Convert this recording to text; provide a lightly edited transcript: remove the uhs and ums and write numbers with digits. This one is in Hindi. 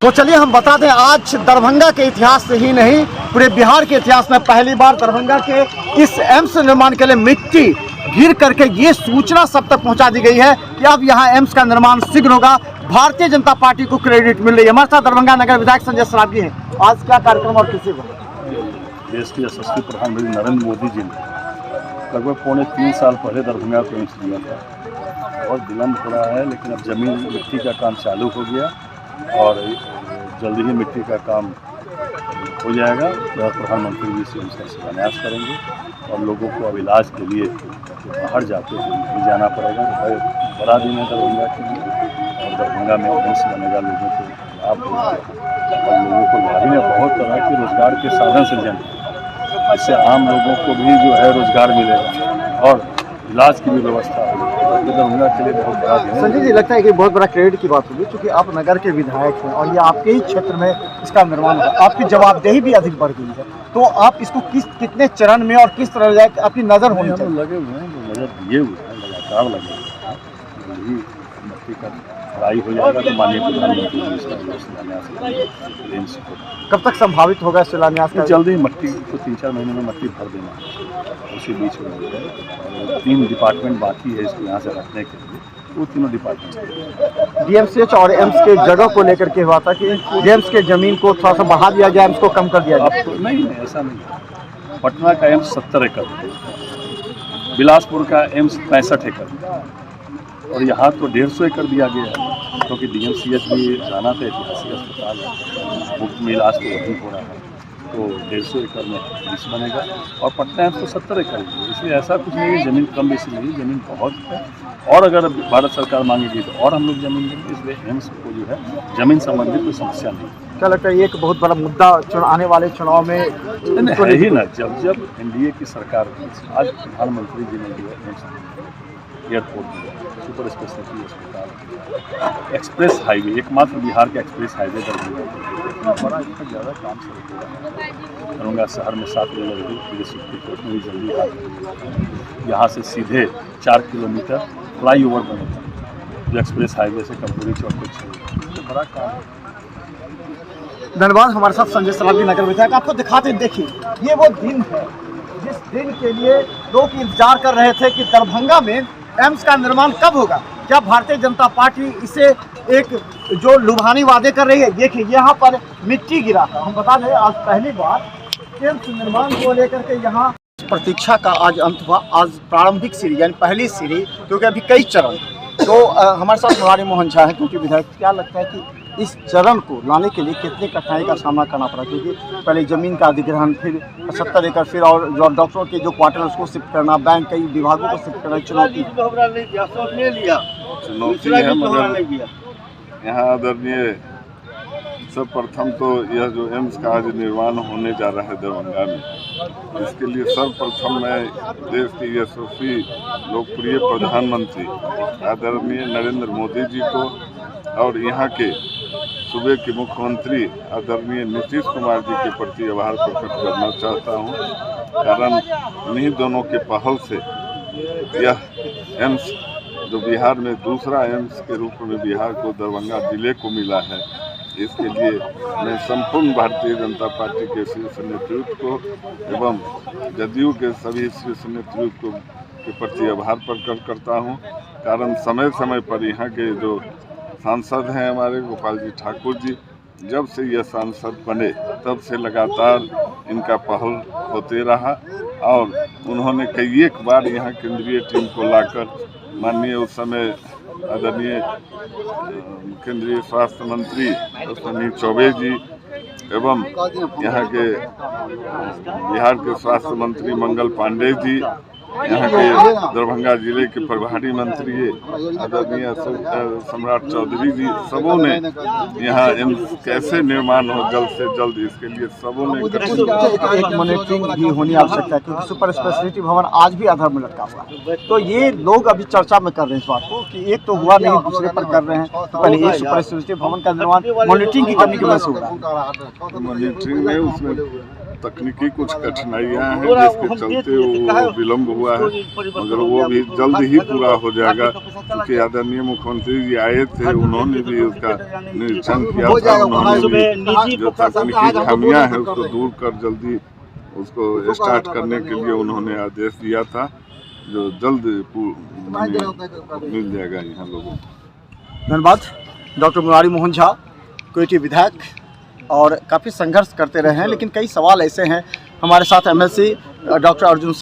तो चलिए हम बता दें, आज दरभंगा के इतिहास से ही नहीं पूरे बिहार के इतिहास में पहली बार दरभंगा के इस एम्स निर्माण के लिए मिट्टी गिर करके ये सूचना सब तक पहुंचा दी गई है कि अब यहाँ एम्स का निर्माण शीघ्र होगा। भारतीय जनता पार्टी को क्रेडिट मिल रही है। हमारे साथ दरभंगा नगर विधायक संजय सरावगी हैं। आज क्या कार्यक्रम और किसी को देश के यशस्वी प्रधानमंत्री नरेंद्र मोदी जी ने लगभग 3.25 साल पहले दरभंगा को एम्स दिया था। बहुत विलम्ब हो रहा है, लेकिन अब जमीन मिट्टी का काम चालू हो गया और जल्दी ही मिट्टी का काम हो जाएगा। प्रधानमंत्री जी से इसका शिलान्यास करेंगे और लोगों को अब इलाज के लिए बाहर जाते हुए जाना पड़ेगा। बड़ा दिन है दरभंगा के लिए और दरभंगा में एम्स बनेगा, लोगों को लाभ होगा और लोगों को लाभ में बहुत तरह के रोजगार के साधन से जन, इससे आम लोगों को भी जो है रोजगार मिलेगा और इलाज की भी व्यवस्था होगी। दरभंगा के लिए बहुत बड़ा दिन है। संजय जी, लगता है कि बहुत बड़ा क्रेडिट की बात होगी क्योंकि आप नगर के विधायक हैं और ये आपके ही क्षेत्र में इसका निर्माण होगा। आपकी जवाबदेही भी अधिक बढ़ गई है, तो आप इसको कितने चरण में और किस तरह आपकी नज़र होनी चाहिए? लगे हुए हैं, जो नज़र दिए हुए हैं, लगातार लगे हुए हैं। यही मिट्टी का लड़ाई हो जाएगा तो माननीय प्रधानमंत्री जी इसका शिलान्यास करेंगे। कब तक संभावित होगा शिलान्यास? जल्दी ही मट्टी को 3-4 महीने में मट्टी भर देना, उसी बीच में 3 डिपार्टमेंट बाकी है इसको यहाँ से रखने के लिए, वो तीनों डिपार्टमेंट डीएमसीएच और एम्स के जगह को लेकर के हुआ था कि एम्स के जमीन को थोड़ा सा बढ़ा दिया गया, एम्स को कम कर दिया गया। नहीं, ऐसा नहीं। पटना का एम्स 70 एकड़, बिलासपुर का एम्स 65 एकड़ और यहाँ तो 150 एकड़ दिया गया है, क्योंकि डीएमसीएच भी जाना था, ऐतिहासिक अस्पताल है, मुफ्त में इलाज तो वहीं हो रहा है, तो 150 एकड़ में एम्स बनेगा और पटना एम्स तो 70 एकड़ है। इसलिए ऐसा कुछ नहीं है ज़मीन कम बेसी नहीं, ज़मीन बहुत है और अगर भारत सरकार मांगेगी तो और हम लोग ज़मीन देंगे। इसलिए एम्स को जो है ज़मीन संबंधित कोई समस्या नहीं। क्या लगता है ये एक बहुत बड़ा मुद्दा आने वाले चुनाव में है ही ना? जब एनडीए की सरकार, आज प्रधानमंत्री जी ने जो है एम्स एयरपोर्ट दिया, सुपर स्पेशलिटी अस्पताल, एक्सप्रेस हाईवे, एकमात्र बिहार का एक्सप्रेस हाईवे दरभंगा, बड़ा इतना ज़्यादा काम शुरू हो रहा है। दरभंगा शहर में 7 में भी जल्दी यहाँ से सीधे 4 किलोमीटर फ्लाईओवर बनेगा जो एक्सप्रेस हाईवे से कपूरी चौक तक, तो बड़ा काम है। धन्यवाद। हमारे साथ संजय सरावगी नगर विधायक। आपको दिखाते देखिए, ये वो दिन है जिस दिन के लिए लोग इंतजार कर रहे थे कि दरभंगा में एम्स का निर्माण कब होगा। क्या भारतीय जनता पार्टी इसे एक जो लुभानी वादे कर रही है? देखिए यहाँ पर मिट्टी गिरा था। हम बता दें, आज पहली बार एम्स निर्माण को लेकर के यहाँ प्रतीक्षा का आज अंत हुआ। आज प्रारंभिक सीढ़ी यानी पहली सीढ़ी, क्योंकि अभी कई चरण। तो हमारे साथ मुरारी मोहन झा है क्योंकि विधायक। क्या लगता है कि इस चरण को लाने के लिए कितनी कठिनाई का सामना करना पड़ा? क्योंकि पहले ज़मीन का अधिग्रहण, फिर 70 एकड़, फिर और जो डॉक्टरों के जो क्वार्टर उसको शिफ्ट करना, बैंक कई विभागों को शिफ्ट करना, चुनौती है। मगर यहाँ आदरणीय सर्वप्रथम तो यह जो एम्स का आज निर्माण होने जा रहा है दरभंगा में, इसके लिए सर्वप्रथम मैं देश के यशस्वी लोकप्रिय प्रधानमंत्री आदरणीय नरेंद्र मोदी जी को और यहाँ के सूबे के मुख्यमंत्री आदरणीय नीतीश कुमार जी के प्रति आभार प्रकट करना चाहता हूँ। कारण इन्हीं दोनों के पहल से यह एम्स जो बिहार में दूसरा एम्स के रूप में बिहार को दरभंगा जिले को मिला है, इसके लिए मैं संपूर्ण भारतीय जनता पार्टी के शीर्ष नेतृत्व को एवं जदयू के सभी शीर्ष नेतृत्व के प्रति आभार प्रकट करता हूँ। कारण समय समय पर यहाँ के जो सांसद हैं हमारे गोपाल जी ठाकुर जी, जब से यह सांसद बने तब से लगातार इनका पहल होते रहा और उन्होंने कई एक बार यहाँ केंद्रीय टीम को लाकर माननीय उस समय आदरणीय केंद्रीय स्वास्थ्य मंत्री अश्विनी चौबे जी एवं यहाँ के बिहार के स्वास्थ्य मंत्री मंगल पांडे जी, यहाँ के दरभंगा जिले के प्रभारी मंत्री आदरणीय सम्राट चौधरी जी, सबों ने यहाँ एम्स कैसे निर्माण हो जल्द से जल्द, इसके लिए सबों ने एक मॉनिटरिंग भी होनी आवश्यक है क्योंकि सुपर स्पेशलिटी भवन आज भी आधार में लटका हुआ है। तो ये लोग अभी चर्चा में कर रहे हैं इस बात को कि एक तो हुआ नहीं, दूसरे पर कर रहे हैं। तो पहले एक सुपर स्पेशलिटी भवन का निर्माण मॉनिटरिंग की कमी की वजह से हो रहा है। मॉनिटरिंग में उसमें तकनीकी कुछ कठिनाइयां हैं जिसके चलते वो विलम्ब हुआ है, मगर वो भी जल्द ही पूरा हो जाएगा। क्योंकि आदरणीय मुख्यमंत्री जी आए थे, उन्होंने भी उसका निरीक्षण किया था, उन्होंने भी जो तकनीकी खामियां हैं उसको दूर कर जल्दी उसको स्टार्ट करने के लिए उन्होंने आदेश दिया था, जो जल्द मिल जाएगा यहाँ लोगों को। धन्यवाद। डॉक्टर मुरारी मोहन झा कोयटी विधायक और काफ़ी संघर्ष करते रहे हैं, लेकिन कई सवाल ऐसे हैं। हमारे साथ MLC डॉक्टर अर्जुन